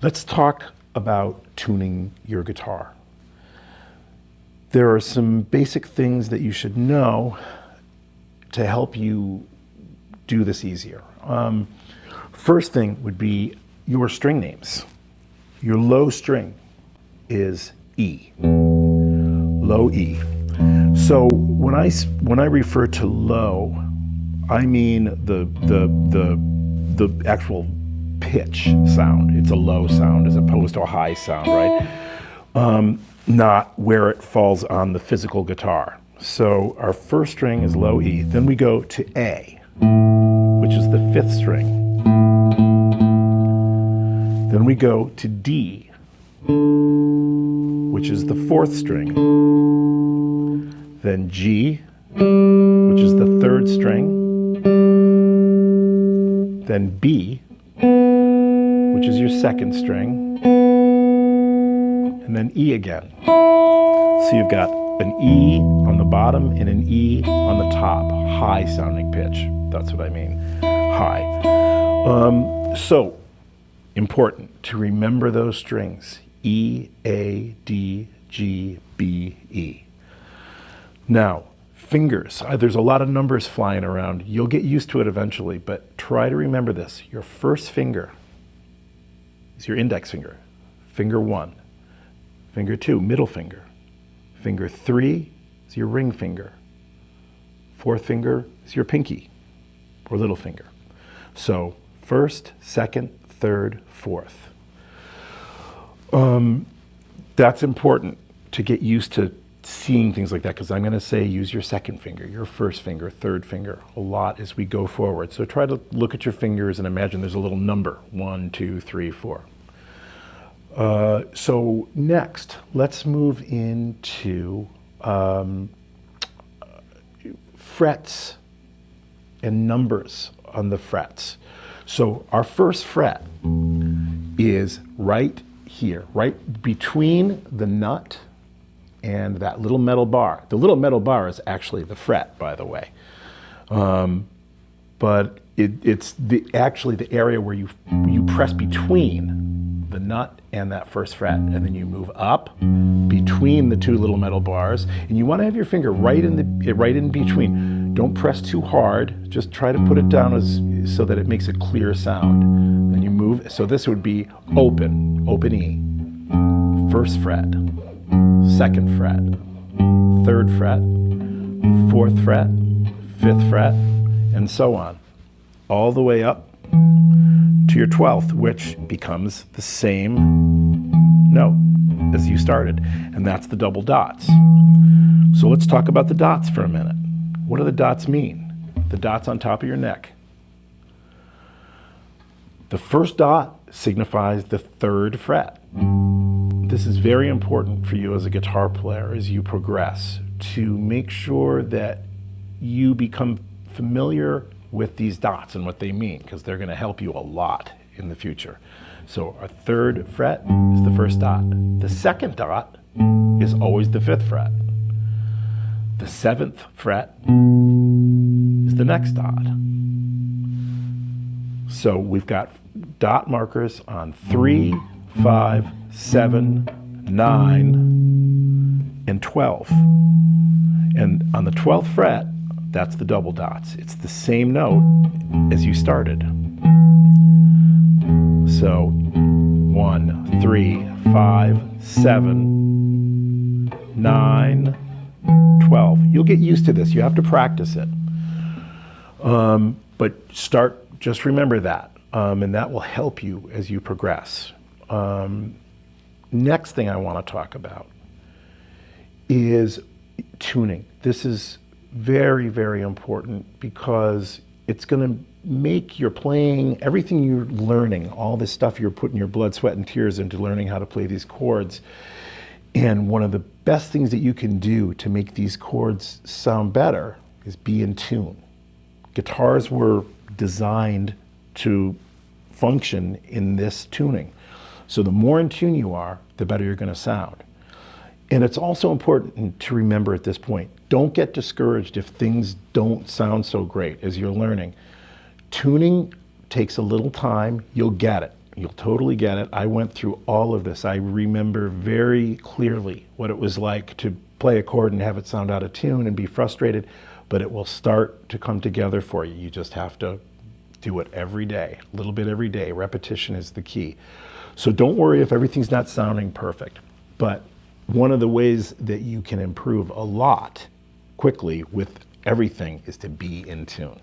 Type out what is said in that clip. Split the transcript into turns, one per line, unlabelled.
Let's talk about tuning your guitar. There are some basic things that you should know to help you do this easier. First thing would be your string names. Your low string is E, low E. So when I refer to low, I mean the actual pitch sound. It's a low sound as opposed to a high sound, right? Not where it falls on the physical guitar. So our first string is low E. Then we go to A, which is the fifth string. Then we go to D, which is the fourth string. Then G, which is the third string. Then B, which is your second string. And then E again. So you've got an E on the bottom and an E on the top. High sounding pitch. That's what I mean. High. So important to remember those strings. E, A, D, G, B, E. Now, fingers. There's a lot of numbers flying around. You'll get used to it eventually, but try to remember this. Your first finger is your index finger. Finger 1. Finger 2, middle finger. Finger 3 is your ring finger. Fourth finger is your pinky or little finger. So first, second, third, fourth. That's important to get used to seeing things like that, because I'm going to say use your second finger, your first finger, third finger a lot as we go forward. So try to look at your fingers and imagine there's a little number, 1, 2, 3, 4. So next, let's move into frets and numbers on the frets. So our first fret is right here, right between the nut and that little metal bar. The little metal bar is actually the fret, by the way. But it's actually the area where you press between the nut and that first fret, and then you move up between the two little metal bars, and you want to have your finger right in between. Don't press too hard. Just try to put it down so that it makes a clear sound. Then you move. So this would be open E, first fret, second fret, third fret, fourth fret, fifth fret, and so on, all the way up to your 12th, which becomes the same note as you started, and that's the double dots. So let's talk about the dots for a minute. What do the dots mean? The dots on top of your neck. The first dot signifies the third fret. This is very important for you as a guitar player as you progress, to make sure that you become familiar with these dots and what they mean, because they're going to help you a lot in the future. So our third fret is the first dot. The second dot is always the fifth fret. The seventh fret is the next dot. So we've got dot markers on 3, 5, 7, 9, and 12. And on the 12th fret, that's the double dots. It's the same note as you started. So 1, 3, 5, 7, 9, 12. You'll get used to this. You have to practice it. But just remember that, and that will help you as you progress. Next thing I want to talk about is tuning. This is very, very important, because it's going to make your playing, everything you're learning, all this stuff you're putting your blood, sweat, and tears into learning how to play these chords. And one of the best things that you can do to make these chords sound better is be in tune. Guitars were designed to function in this tuning. So the more in tune you are, the better you're going to sound. And it's also important to remember at this point, don't get discouraged if things don't sound so great as you're learning. Tuning takes a little time. You'll get it. You'll totally get it. I went through all of this. I remember very clearly what it was like to play a chord and have it sound out of tune and be frustrated, but it will start to come together for you. You just have to do it every day, a little bit every day. Repetition is the key. So don't worry if everything's not sounding perfect, but one of the ways that you can improve a lot quickly with everything is to be in tune.